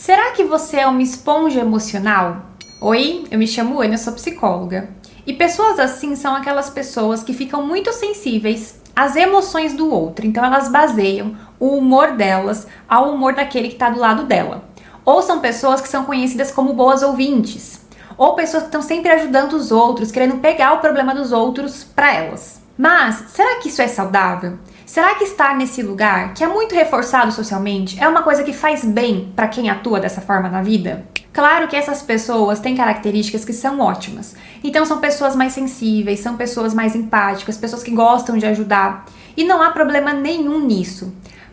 Será que você é uma esponja emocional? Oi, eu me chamo Ana, eu sou psicóloga. E pessoas assim são aquelas pessoas que ficam muito sensíveis às emoções do outro. Então elas baseiam o humor delas ao humor daquele que está do lado dela. Ou são pessoas que são conhecidas como boas ouvintes. Ou pessoas que estão sempre ajudando os outros, querendo pegar o problema dos outros para elas. Mas será que isso é saudável? Será que estar nesse lugar, que é muito reforçado socialmente, é uma coisa que faz bem para quem atua dessa forma na vida? Claro que essas pessoas têm características que são ótimas. Então são pessoas mais sensíveis, são pessoas mais empáticas, pessoas que gostam de ajudar. E não há problema nenhum nisso.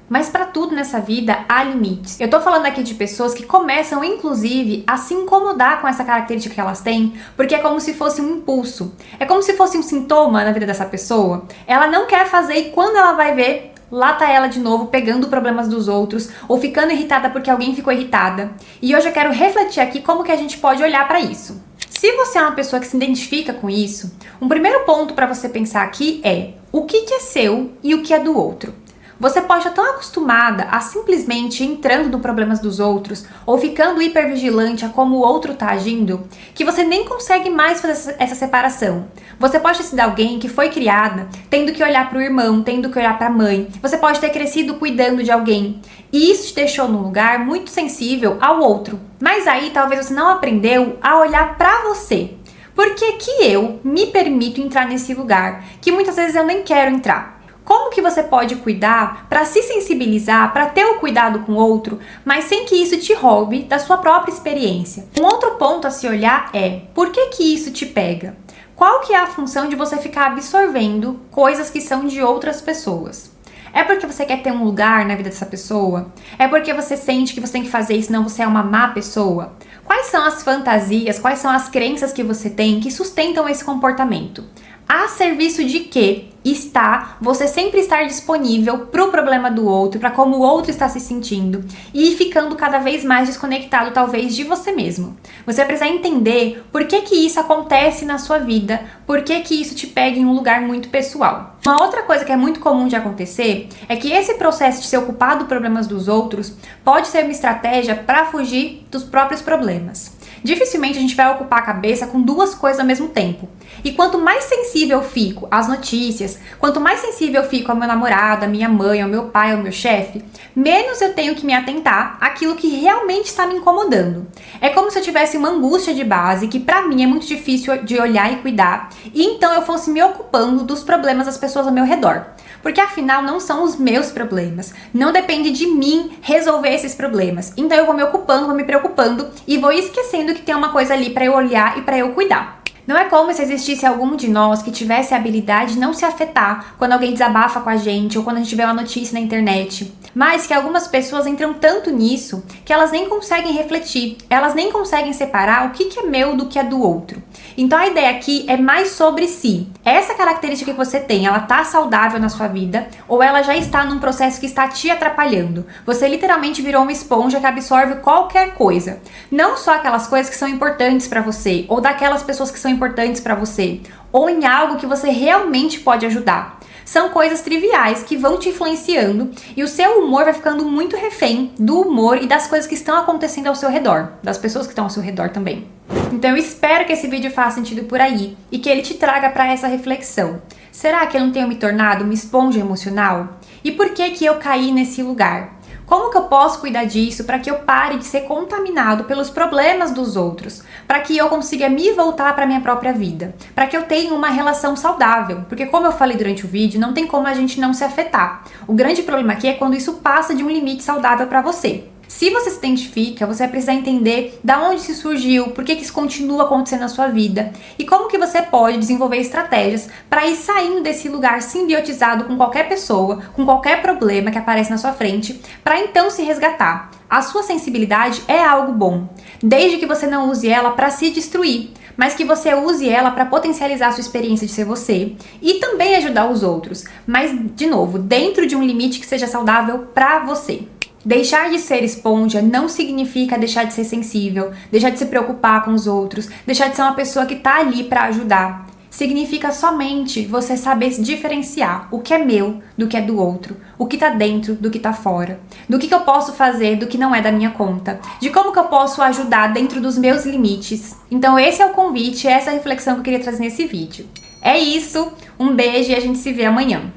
Mas para tudo nessa vida há limites. Eu tô falando aqui de pessoas que começam, inclusive, a se incomodar com essa característica que elas têm, porque é como se fosse um impulso. É como se fosse um sintoma na vida dessa pessoa. Ela não quer fazer e quando ela vai ver, lá tá ela de novo pegando problemas dos outros ou ficando irritada porque alguém ficou irritada. E hoje eu quero refletir aqui como que a gente pode olhar para isso. Se você é uma pessoa que se identifica com isso, um primeiro ponto para você pensar aqui é o que é seu e o que é do outro. Você pode estar tão acostumada a simplesmente entrando no problemas dos outros ou ficando hipervigilante a como o outro está agindo, que você nem consegue mais fazer essa separação. Você pode ter sido alguém que foi criada tendo que olhar para o irmão, tendo que olhar para a mãe. Você pode ter crescido cuidando de alguém. E isso te deixou num lugar muito sensível ao outro. Mas aí talvez você não aprendeu a olhar para você. Por que que eu me permito entrar nesse lugar que muitas vezes eu nem quero entrar? Como que você pode cuidar para se sensibilizar, para ter o cuidado com o outro, mas sem que isso te roube da sua própria experiência? Um outro ponto a se olhar é, por que que isso te pega? Qual que é a função de você ficar absorvendo coisas que são de outras pessoas? É porque você quer ter um lugar na vida dessa pessoa? É porque você sente que você tem que fazer isso, senão você é uma má pessoa? Quais são as fantasias, quais são as crenças que você tem que sustentam esse comportamento? A serviço de que está você sempre estar disponível para o problema do outro, para como o outro está se sentindo e ficando cada vez mais desconectado talvez de você mesmo. Você precisa entender por que que isso acontece na sua vida, por que que isso te pega em um lugar muito pessoal. Uma outra coisa que é muito comum de acontecer é que esse processo de se ocupar dos problemas dos outros pode ser uma estratégia para fugir dos próprios problemas. Dificilmente a gente vai ocupar a cabeça com duas coisas ao mesmo tempo. E quanto mais sensível eu fico às notícias, quanto mais sensível eu fico ao meu namorado, à minha mãe, ao meu pai, ao meu chefe, menos eu tenho que me atentar àquilo que realmente está me incomodando. É como se eu tivesse uma angústia de base que pra mim é muito difícil de olhar e cuidar, e então eu fosse me ocupando dos problemas das pessoas ao meu redor. Porque afinal não são os meus problemas, não depende de mim resolver esses problemas. Então eu vou me ocupando, vou me preocupando e vou esquecendo que tem uma coisa ali pra eu olhar e pra eu cuidar. Não é como se existisse algum de nós que tivesse a habilidade de não se afetar quando alguém desabafa com a gente ou quando a gente vê uma notícia na internet. Mas que algumas pessoas entram tanto nisso que elas nem conseguem refletir, elas nem conseguem separar o que é meu do que é do outro. Então a ideia aqui é mais sobre si. Essa característica que você tem, ela tá saudável na sua vida ou ela já está num processo que está te atrapalhando? Você literalmente virou uma esponja que absorve qualquer coisa. Não só aquelas coisas que são importantes para você ou daquelas pessoas que são importantes para você, ou em algo que você realmente pode ajudar. São coisas triviais que vão te influenciando e o seu humor vai ficando muito refém do humor e das coisas que estão acontecendo ao seu redor, das pessoas que estão ao seu redor também. Então eu espero que esse vídeo faça sentido por aí e que ele te traga para essa reflexão. Será que eu não tenho me tornado uma esponja emocional? E por que que eu caí nesse lugar? Como que eu posso cuidar disso para que eu pare de ser contaminado pelos problemas dos outros? Para que eu consiga me voltar para minha própria vida? Para que eu tenha uma relação saudável? Porque como eu falei durante o vídeo, não tem como a gente não se afetar. O grande problema aqui é quando isso passa de um limite saudável para você. Se você se identifica, você vai precisar entender da onde isso surgiu, por que isso continua acontecendo na sua vida e como que você pode desenvolver estratégias para ir saindo desse lugar simbiotizado com qualquer pessoa, com qualquer problema que aparece na sua frente, para então se resgatar. A sua sensibilidade é algo bom, desde que você não use ela para se destruir, mas que você use ela para potencializar a sua experiência de ser você e também ajudar os outros, mas de novo, dentro de um limite que seja saudável para você. Deixar de ser esponja não significa deixar de ser sensível, deixar de se preocupar com os outros, deixar de ser uma pessoa que tá ali para ajudar. significa somente você saber se diferenciar o que é meu do que é do outro, o que tá dentro do que tá fora, do que eu posso fazer do que não é da minha conta, de como que eu posso ajudar dentro dos meus limites. Então esse é o convite, essa é a reflexão que eu queria trazer nesse vídeo. É isso, um beijo e a gente se vê amanhã.